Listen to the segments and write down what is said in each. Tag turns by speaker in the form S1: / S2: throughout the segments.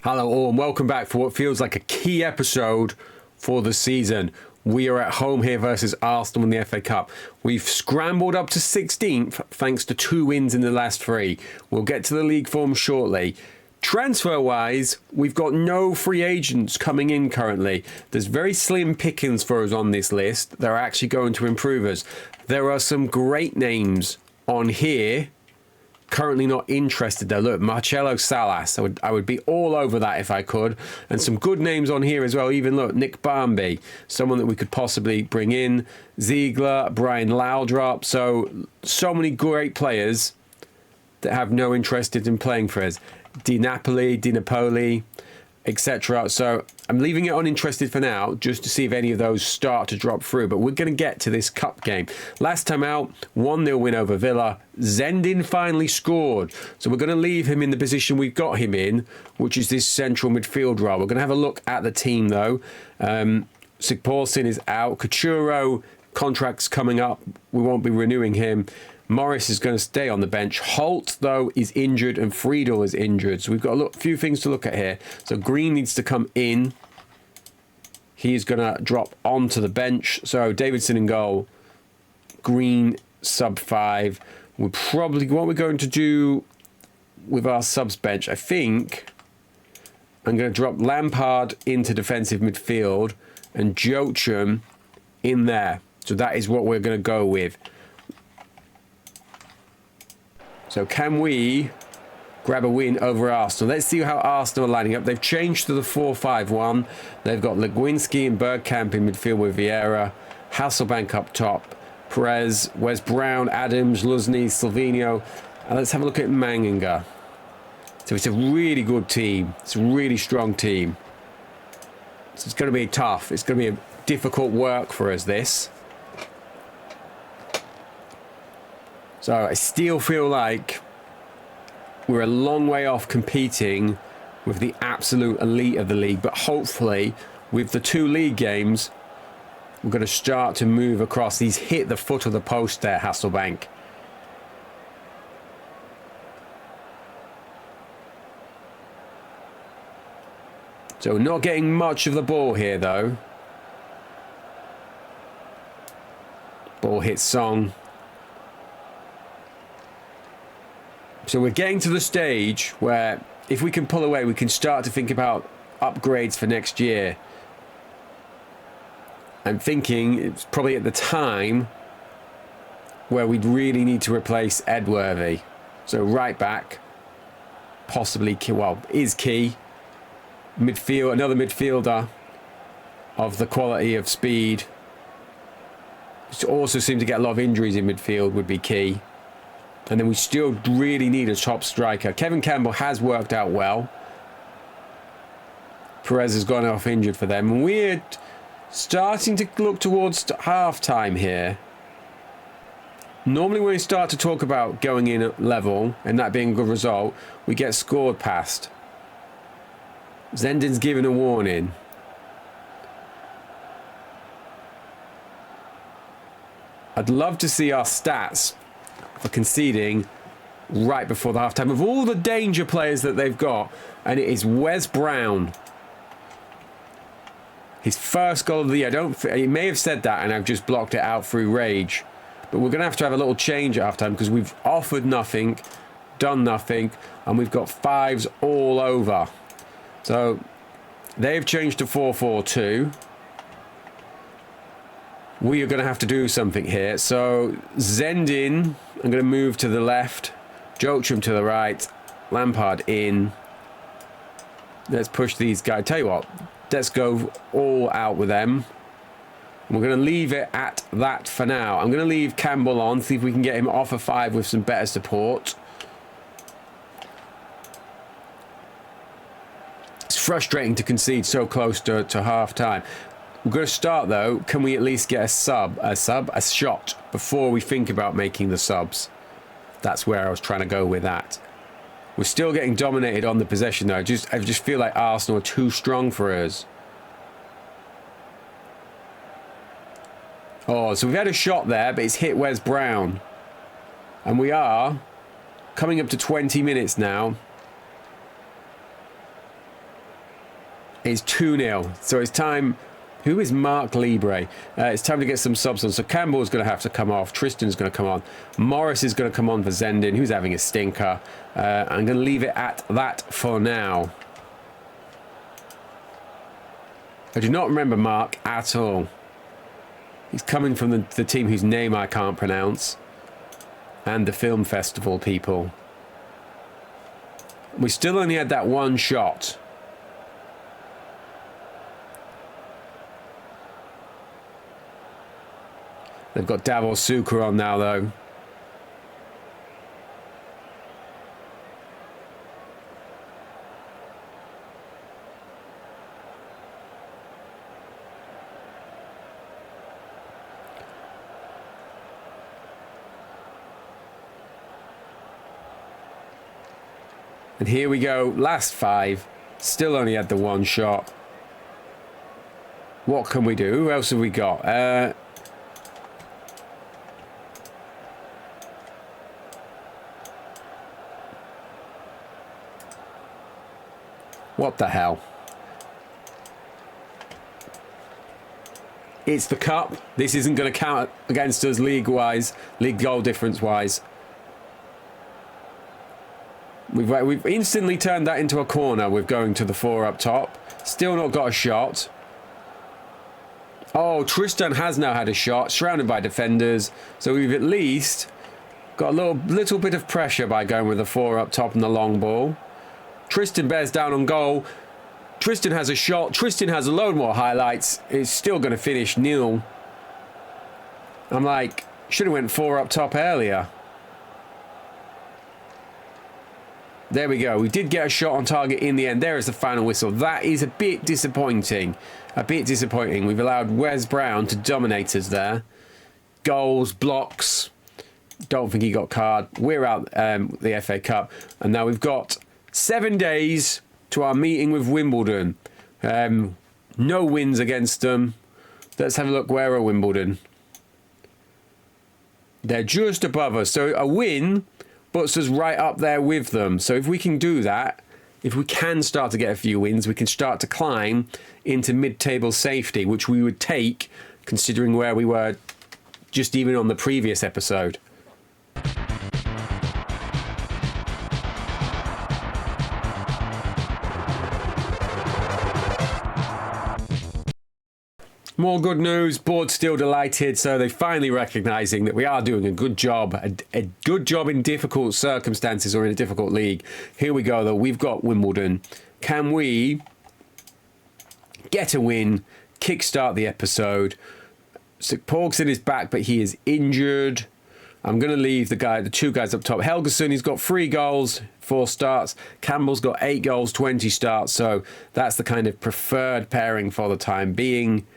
S1: Hello all and welcome back for what feels like a key episode for the season. We are at home here versus Arsenal in the FA Cup. We've scrambled up to 16th thanks to 2 wins in the last 3. We'll get to the league form shortly. Transfer-wise, we've got no free agents coming in currently. There's very slim pickings for us on this list that are actually going to improve us. There are some great names on here. Currently not interested though. Look, Marcelo Salas. I would be all over that if I could. And some good names on here as well. Even look, Nick Barmby, someone that we could possibly bring in. Ziegler, Brian Laudrup. So many great players that have no interest in playing for us. Di Napoli, etc. So I'm leaving it uninterested for now, just to see if any of those start to drop through. But we're going to get to this cup game. Last time out, 1-0 win over Villa. Zendin finally scored. So we're going to leave him in the position we've got him in, which is this central midfield role. We're going to have a look at the team, though. Sigporsson is out. Couture, contract's coming up. We won't be renewing him. Morris is going to stay on the bench. Holt, though, is injured and Friedel is injured. So we've got a few things to look at here. So Green needs to come in. He's going to drop onto the bench. So Davidson in goal. Green, sub 5. We're probably, what we're going to do with our subs bench, I think I'm going to drop Lampard into defensive midfield and Joachim in there. So that is what we're going to go with. So can we grab a win over Arsenal? Let's see how Arsenal are lining up. They've changed to the 4-5-1. They've got Legwinski and Bergkamp in midfield with Vieira. Hasselbank up top. Perez, Wes Brown, Adams, Luzny, Silvino. And let's have a look at Manger. So it's a really good team. It's a really strong team. So it's going to be tough. It's going to be a difficult work for us, this. So I still feel like we're a long way off competing with the absolute elite of the league. But hopefully, with the 2 league games, we're going to start to move across. He's hit the foot of the post there, Hasselbank. So not getting much of the ball here, though. Ball hits Song. So we're getting to the stage where if we can pull away, we can start to think about upgrades for next year. I'm thinking it's probably at the time where we'd really need to replace Edworthy. So right back, possibly, well, is key. Midfield, another midfielder of the quality of speed. Also seem to get a lot of injuries in midfield would be key. And then we still really need a top striker. Kevin Campbell has worked out well. Perez has gone off injured for them. And we're starting to look towards half-time here. Normally when we start to talk about going in at level and that being a good result, we get scored past. Zendin's given a warning. I'd love to see our stats for conceding right before the half-time of all the danger players that they've got, and it is Wes Brown. His first goal of the year. He may have said that and I've just blocked it out through rage, but we're going to have a little change at half-time because we've offered nothing, done nothing, and we've got 5s all over. So they've changed to 4-4-2. We are going to have to do something here. So Zendin, I'm going to move to the left. Joachim to the right. Lampard in. Let's push these guys. Tell you what, let's go all out with them. We're going to leave it at that for now. I'm going to leave Campbell on, see if we can get him off a 5 with some better support. It's frustrating to concede so close to half-time. We're going to start, though. Can we at least get a shot before we think about making the subs? That's where I was trying to go with that. We're still getting dominated on the possession, though. I just feel like Arsenal are too strong for us. Oh, so we've had a shot there, but it's hit Wes Brown. And we are coming up to 20 minutes now. It's 2-0. So it's time. Who is Mark Libre? It's time to get some subs on. So Campbell's going to have to come off. Tristan's going to come on. Morris is going to come on for Zendin, who's having a stinker. I'm going to leave it at that for now. I do not remember Mark at all. He's coming from the team whose name I can't pronounce. And the film festival people. We still only had that one shot. They've got Davos Suker on now, though. And here we go, last 5. Still only had the one shot. What can we do? Who else have we got? What the hell? It's the cup. This isn't going to count against us league-wise, league goal difference-wise. We've instantly turned that into a corner with going to the 4 up top. Still not got a shot. Oh, Tristan has now had a shot, surrounded by defenders. So we've at least got a little bit of pressure by going with the 4 up top and the long ball. Tristan bears down on goal. Tristan has a shot. Tristan has a load more highlights. It's still going to finish 0. I'm like, should have went 4 up top earlier. There we go. We did get a shot on target in the end. There is the final whistle. That is a bit disappointing. A bit disappointing. We've allowed Wes Brown to dominate us there. Goals, blocks. Don't think he got card. We're out the FA Cup. And now we've got 7 days to our meeting with Wimbledon. No wins against them. Let's have a look. Where are Wimbledon? They're just above us. So a win puts us right up there with them. So if we can do that, if we can start to get a few wins, we can start to climb into mid-table safety, which we would take considering where we were just even on the previous episode. More good news. Board's still delighted, so they're finally recognising that we are doing a good job. A good job in difficult circumstances or in a difficult league. Here we go, though. We've got Wimbledon. Can we get a win, kickstart the episode? Pogson is back, but he is injured. I'm going to leave the 2 guys up top. Helgeson, he's got 3 goals, 4 starts. Campbell's got 8 goals, 20 starts. So that's the kind of preferred pairing for the time being.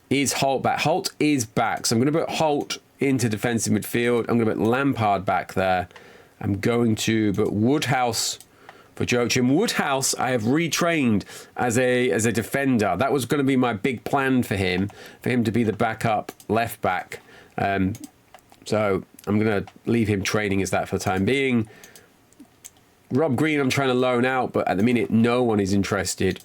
S1: Is Holt back? Holt is back. So I'm going to put Holt into defensive midfield. I'm going to put Lampard back there. I'm going to put Woodhouse for Joachim. Woodhouse, I have retrained as a defender. That was going to be my big plan for him to be the backup left back. So I'm going to leave him training as that for the time being. Rob Green, I'm trying to loan out, but at the minute, no one is interested.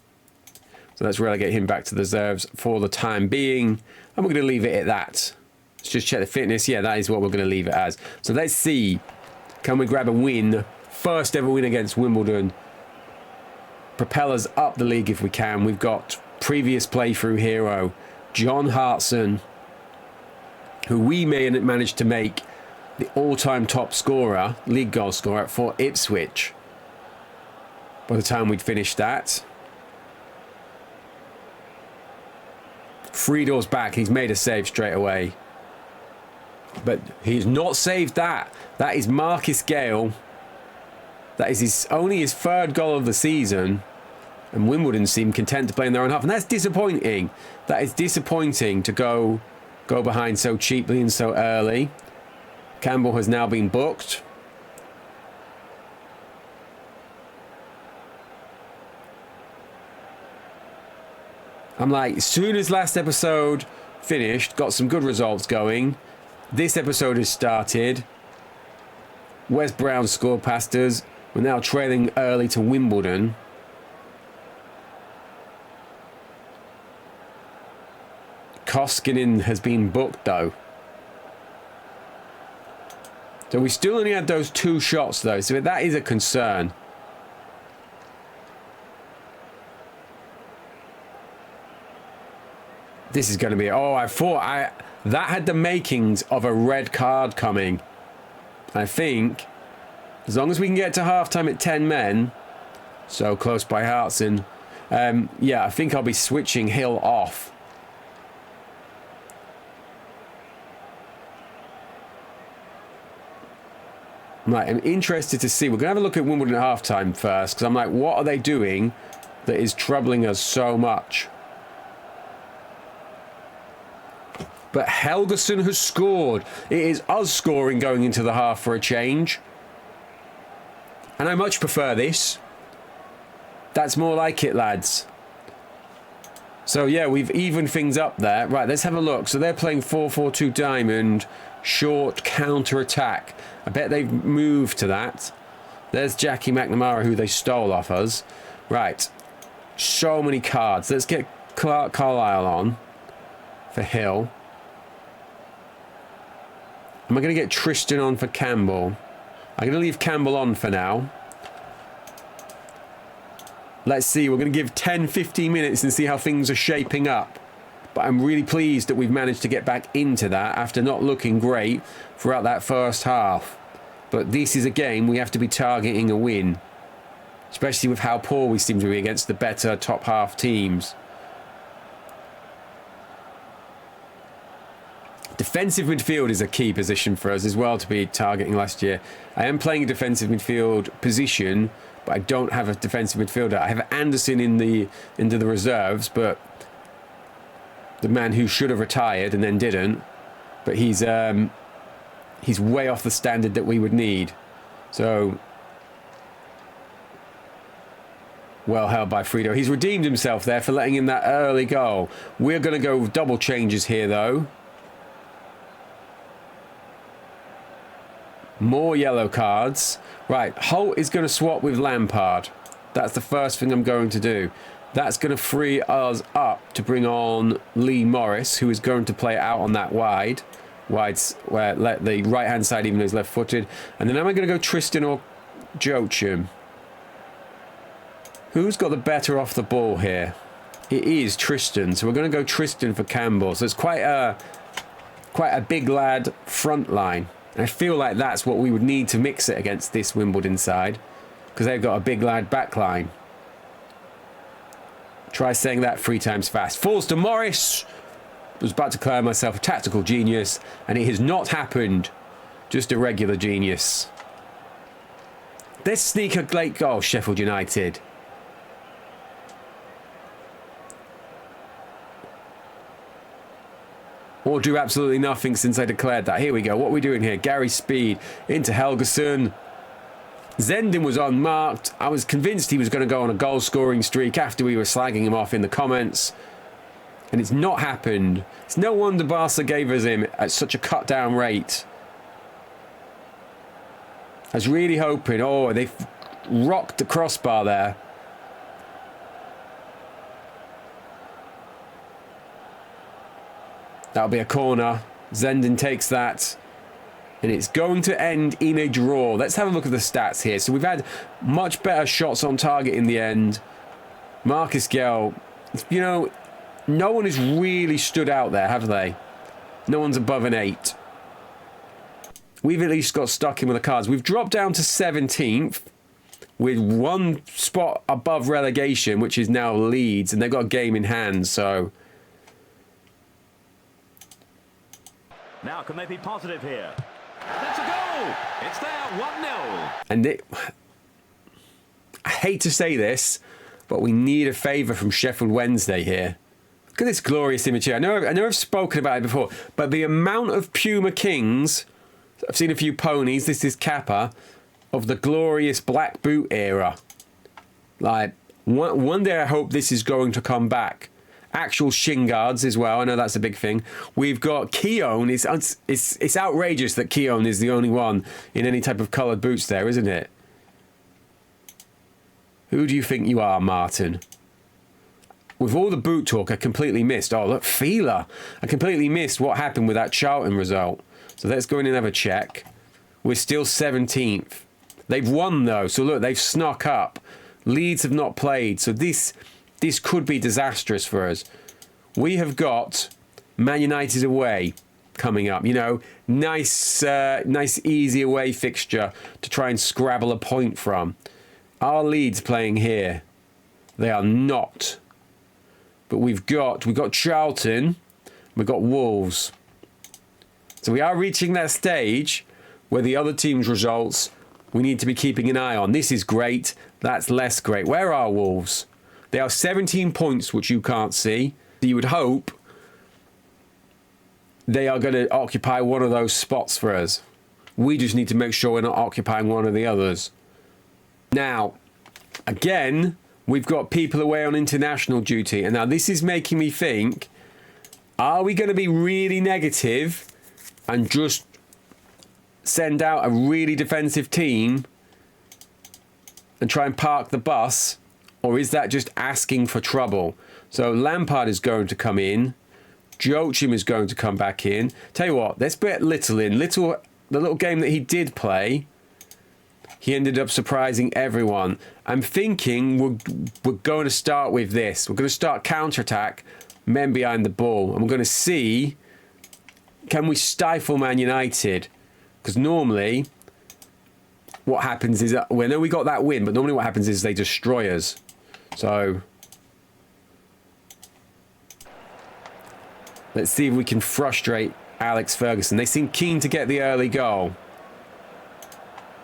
S1: So let's relegate him back to the reserves for the time being. And we're going to leave it at that. Let's just check the fitness. Yeah, that is what we're going to leave it as. So let's see. Can we grab a win? First ever win against Wimbledon. Propel us up the league if we can. We've got previous playthrough hero, John Hartson, who we may have managed to make the all-time top scorer, league goal scorer for Ipswich. By the time we'd finished that. Friedel's back. He's made a save straight away. But he's not saved that. That is Marcus Gale. That is only his 3rd goal of the season. And Wimbledon seem content to play in their own half. And that's disappointing. That is disappointing to go behind so cheaply and so early. Campbell has now been booked. I'm like, as soon as last episode finished, got some good results going. This episode has started. Wes Brown scored past us. We're now trailing early to Wimbledon. Koskinen has been booked, though. So we still only had those 2 shots, though. So that is a concern. This is going to be... Oh, I thought that had the makings of a red card coming. I think as long as we can get to halftime at 10 men, so close by Hartson, yeah, I think I'll be switching Hill off. Right, I'm interested to see. We're going to have a look at Wimbledon at halftime first, because I'm like, what are they doing that is troubling us so much? But Helgeson has scored. It is us scoring going into the half for a change. And I much prefer this. That's more like it, lads. So, yeah, we've evened things up there. Right, let's have a look. So they're playing 4-4-2 diamond. Short counter-attack. I bet they've moved to that. There's Jackie McNamara, who they stole off us. Right. So many cards. Let's get Clark Carlisle on for Hill. Am I going to get Tristan on for Campbell? I'm going to leave Campbell on for now. Let's see. We're going to give 10-15 minutes and see how things are shaping up. But I'm really pleased that we've managed to get back into that after not looking great throughout that first half. But this is a game we have to be targeting a win. Especially with how poor we seem to be against the better top half teams. Defensive midfield is a key position for us as well to be targeting last year. I am playing a defensive midfield position, but I don't have a defensive midfielder. I have Anderson into the reserves, but the man who should have retired and then didn't. But he's way off the standard that we would need. So well held by Frito. He's redeemed himself there for letting in that early goal. We're going to go double changes here, though. More yellow cards. Right, Holt is going to swap with Lampard. That's the first thing I'm going to do. That's going to free us up to bring on Lee Morris, who is going to play it out on that wide. Wide's where let the right-hand side, even though he's left-footed. And then am I going to go Tristan or Joachim? Who's got the better off the ball here? It is Tristan. So we're going to go Tristan for Campbell. So it's quite a big lad front line. I feel like that's what we would need to mix it against this Wimbledon side, because they've got a big lad back line. Try saying that 3 times fast. Falls to Morris. I was about to declare myself a tactical genius, and it has not happened. Just a regular genius. Let's sneak a late goal, Sheffield United. Or do absolutely nothing since I declared that. Here we go. What are we doing here? Gary Speed into Helgeson. Zenden was unmarked. I was convinced he was going to go on a goal-scoring streak after we were slagging him off in the comments. And it's not happened. It's no wonder Barca gave us him at such a cut-down rate. I was really hoping... Oh, they've rocked the crossbar there. That'll be a corner. Zenden takes that. And it's going to end in a draw. Let's have a look at the stats here. So we've had much better shots on target in the end. Marcus Gell, you know, no one has really stood out there, have they? No one's above an 8. We've at least got stuck in with the cards. We've dropped down to 17th with 1 spot above relegation, which is now Leeds. And they've got a game in hand, so...
S2: Now, can they be positive here? That's a goal! It's there, 1-0.
S1: And I hate to say this, but we need a favour from Sheffield Wednesday here. Look at this glorious image here. I know I've spoken about it before, but the amount of Puma Kings, I've seen a few ponies, this is Kappa, of the glorious Black Boot era. Like, one day I hope this is going to come back. Actual shin guards as well. I know that's a big thing. We've got Keown. It's outrageous that Keown is the only one in any type of coloured boots there, isn't it? Who do you think you are, Martin? with all the boot talk, I completely missed. Oh, look, Fila. I completely missed what happened with that Charlton result. So let's go in and have a check. We're still 17th. They've won, though. So look, they've snuck up. Leeds have not played. So this could be disastrous for us. We have got Man United away coming up. You know, nice easy away fixture to try and scrabble a point from. Our Leeds playing here. They are not. But we've got Charlton, we've got Wolves. So we are reaching that stage where the other team's results we need to be keeping an eye on. This is great, that's less great. Where are Wolves? They are 17 points, which you can't see. You would hope they are going to occupy one of those spots for us. We just need to make sure we're not occupying one of the others. Now, again, we've got people away on international duty. And now this is making me think, are we going to be really negative and just send out a really defensive team and try and park the bus? Or is that just asking for trouble? So Lampard is going to come in. Joachim is going to come back in. Tell you what, let's put Little in. The little game that he did play, he ended up surprising everyone. I'm thinking we're going to start with this. We're going to start counter-attack, men behind the ball. And we're going to see, can we stifle Man United? Because normally, what happens is, we know we got that win, but normally what happens is they destroy us. So, let's see if we can frustrate Alex Ferguson. They seem keen to get the early goal.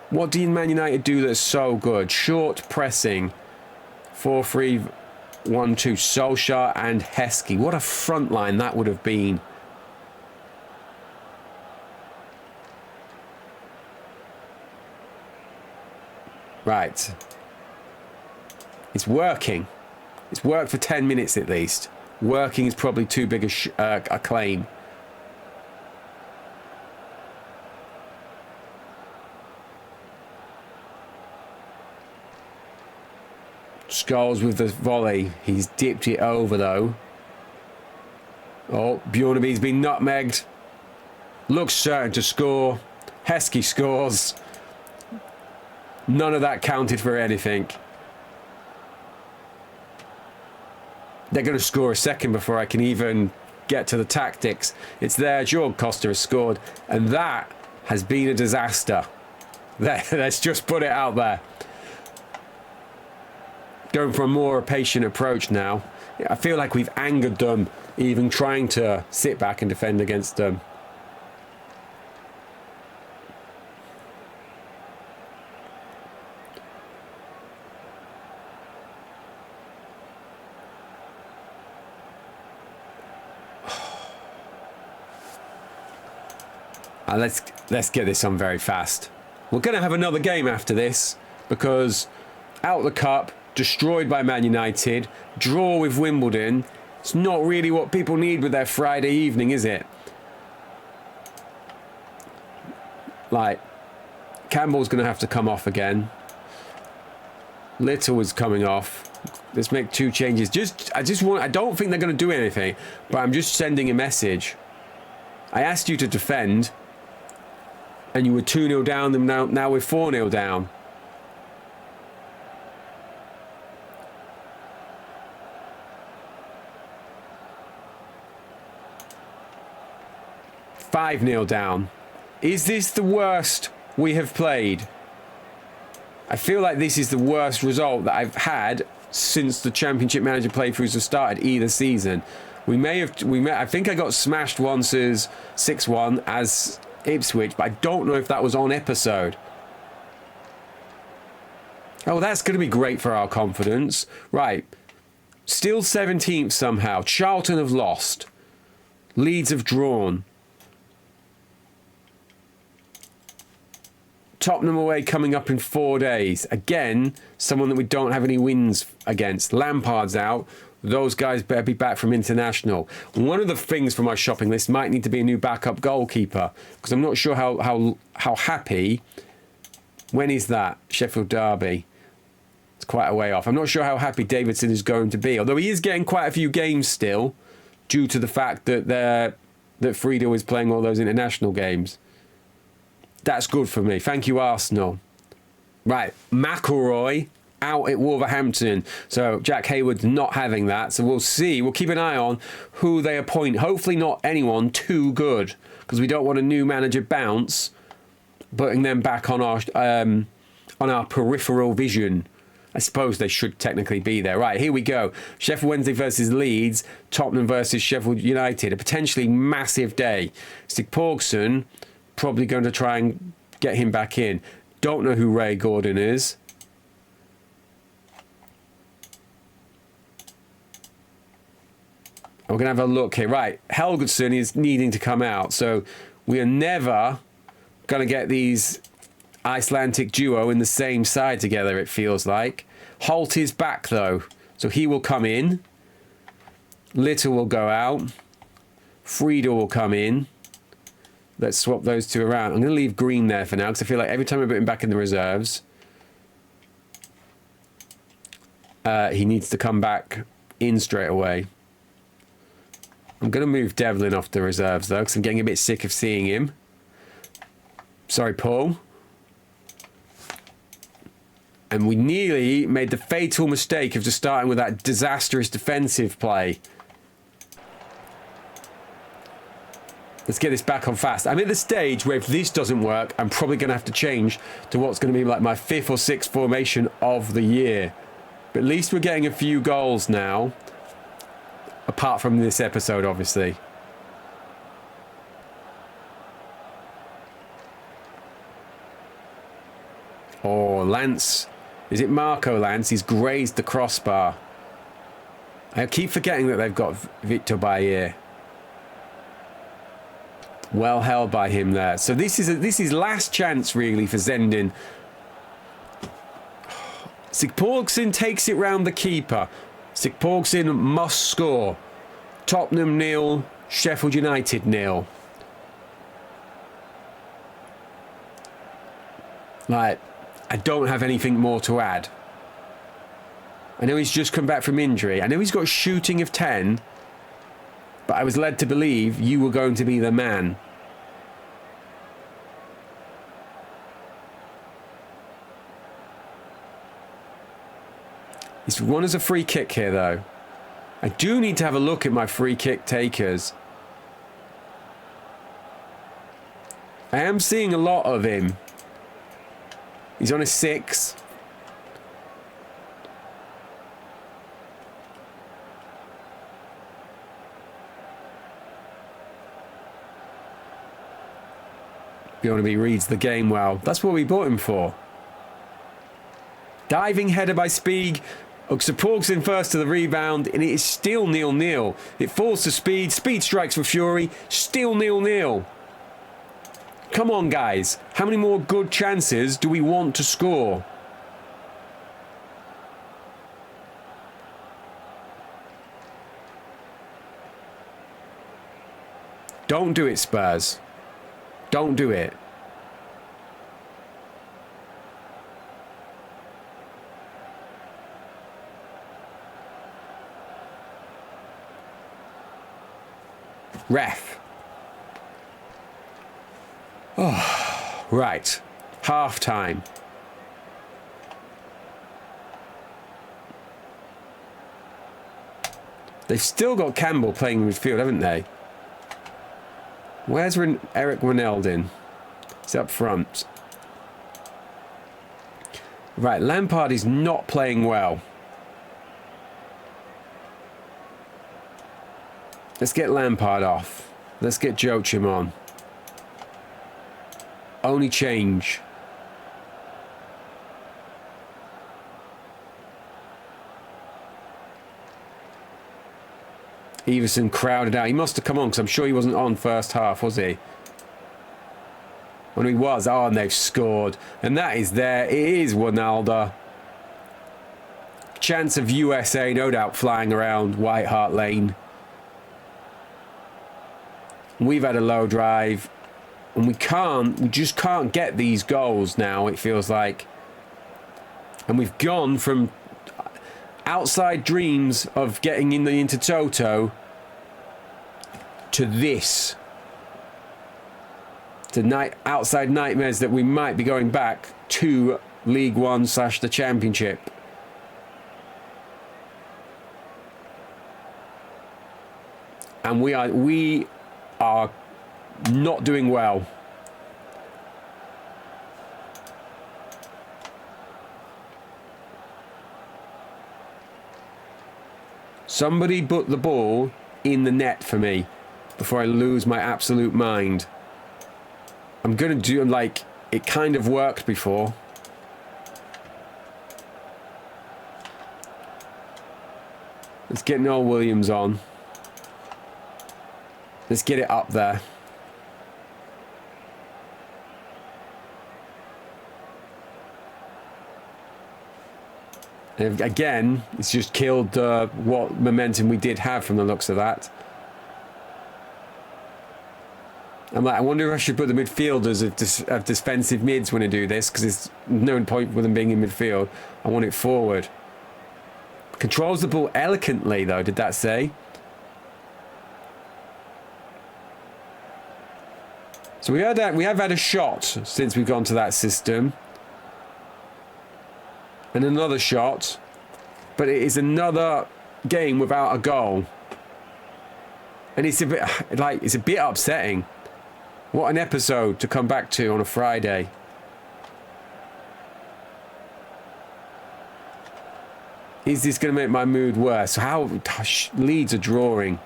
S1: What did Man United do that's so good? Short pressing. 4-3-1-2. Solskjaer and Heskey. What a front line that would have been. Right. It's working. It's worked for 10 minutes at least. Working is probably too big a claim. Scholes with the volley. He's dipped it over though. Oh, Bjornaby's been nutmegged. Looks certain to score. Heskey scores. None of that counted for anything. They're going to score a second before I can even get to the tactics. It's there. Jorg Costa has scored. And that has been a disaster. Let's just put it out there. Going for a more patient approach now. I feel like we've angered them, even trying to sit back and defend against them. Let's get this on very fast. We're going to have another game after this because out the cup, destroyed by Man United, draw with Wimbledon. It's not really what people need with their Friday evening, is it? Like, Campbell's going to have to come off again. Little is coming off. Let's make 2 changes. I don't think they're going to do anything, but I'm just sending a message. I asked you to defend, and you were 2-0 down, and now we're 4-0 down. $5-0 down. Is this the worst we have played? I feel like this is the worst result that I've had since the Championship Manager playthroughs have started either season. I think I got smashed once as 6-1 as Ipswich, but I don't know if that was on episode. Oh, that's going to be great for our confidence. Right. Still 17th somehow. Charlton have lost. Leeds have drawn. Tottenham away coming up in 4 days. Again, someone that we don't have any wins against. Lampard's out. Those guys better be back from international. One of the things for my shopping list might need to be a new backup goalkeeper, because I'm not sure how happy. When is that? Sheffield Derby. quite a way off. I'm not sure how happy Davidson is going to be, although he is getting quite a few games still, due to the fact that Friedel is playing all those international games. That's good for me. Thank you, Arsenal. Right, McElroy out at Wolverhampton. So Jack Hayward's not having that. So we'll see. We'll keep an eye on who they appoint. Hopefully not anyone too good, because we don't want a new manager bounce, putting them back on our peripheral vision. I suppose they should technically be there. Right, here we go. Sheffield Wednesday versus Leeds. Tottenham versus Sheffield United. A potentially massive day. Stig Pågsson, probably going to try and get him back in. Don't know who Ray Gordon is. We're going to have a look here. Right, Helgeson is needing to come out. So we are never going to get these Icelandic duo in the same side together, it feels like. Holt is back, though. So he will come in. Little will go out. Friedel will come in. Let's swap those two around. I'm going to leave Green there for now, because I feel like every time I put him back in the reserves, he needs to come back in straight away. I'm going to move Devlin off the reserves, though, because I'm getting a bit sick of seeing him. Sorry, Paul. And we nearly made the fatal mistake of just starting with that disastrous defensive play. Let's get this back on fast. I'm at the stage where if this doesn't work, I'm probably going to have to change to what's going to be like my 5th or 6th formation of the year. But at least we're getting a few goals now. Apart from this episode, obviously. Oh, Lance. Is it Marco Lance? He's grazed the crossbar. I keep forgetting that they've got Victor Bayer. Well held by him there. So this is last chance, really, for Zendin. Sigpårdsson takes it round the keeper. Sigpårdsson must score. Tottenham 0, Sheffield United 0. Like, I don't have anything more to add. I know he's just come back from injury. I know he's got a shooting of 10. But I was led to believe you were going to be the man. He's won as a free kick here, though. I do need to have a look at my free kick takers. I am seeing a lot of him. He's on a 6. Bjornaby reads the game well. That's what we bought him for. Diving header by Spieg. Pågsson first to the rebound, and it is still 0-0. It falls to Speed. Speed strikes for Fury. Still 0-0. Come on, guys. How many more good chances do we want to score? Don't do it, Spurs. Don't do it. Ref. Oh, right. Half time. They've still got Campbell playing in midfield, haven't they? Where's Eric Wijnaldum? He's up front. Right, Lampard is not playing well. Let's get Lampard off. Let's get Joachim on. Only change. Everson crowded out. He must have come on because I'm sure he wasn't on first half, was he? When he was, oh, and they've scored. And that is there. It is Wijnaldum. Chance of USA, no doubt, flying around White Hart Lane. We've had a low drive. And we just can't get these goals now, it feels like. And we've gone from outside dreams of getting in the Intertoto to this. To outside nightmares that we might be going back to League One / the Championship. And we are not doing well. Somebody put the ball in the net for me before I lose my absolute mind. I'm going to do, like, it kind of worked before. Let's get Noel Williams on. Let's get it up there. And again, it's just killed what momentum we did have from the looks of that. I'm like, I wonder if I should put the midfielders of defensive mids when I do this, because there's no point with them being in midfield. I want it forward. Controls the ball elegantly, though, did that say? So we have had a shot since we've gone to that system. And another shot. But it is another game without a goal. And it's a bit upsetting. What an episode to come back to on a Friday. Is this going to make my mood worse? How Leeds are drawing.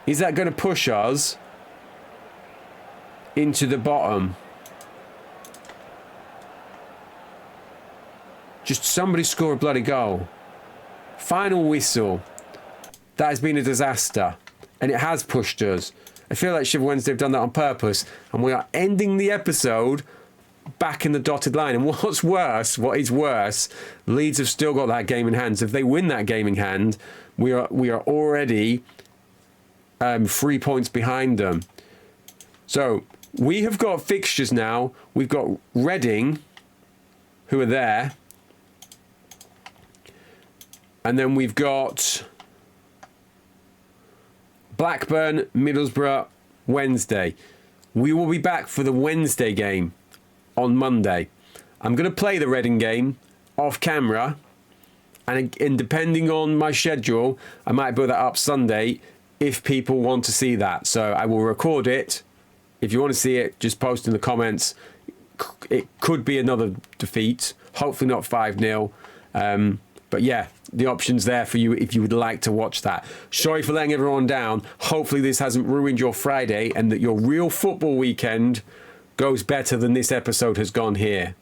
S1: Is that going to push us into the bottom? Just somebody score a bloody goal. Final whistle. That has been a disaster. And it has pushed us. I feel like Sheff Wednesday have done that on purpose. And we are ending the episode back in the dotted line. And what is worse, Leeds have still got that game in hand. So if they win that game in hand, we are already 3 points behind them. So we have got fixtures now. We've got Reading, who are there. And then we've got Blackburn, Middlesbrough, Wednesday. We will be back for the Wednesday game on Monday. I'm going to play the Reading game off camera. And depending on my schedule, I might put that up Sunday if people want to see that. So I will record it. If you want to see it, just post in the comments. It could be another defeat. Hopefully not 5-0. But yeah, the option's there for you if you would like to watch that. Sorry for letting everyone down. Hopefully this hasn't ruined your Friday and that your real football weekend goes better than this episode has gone here.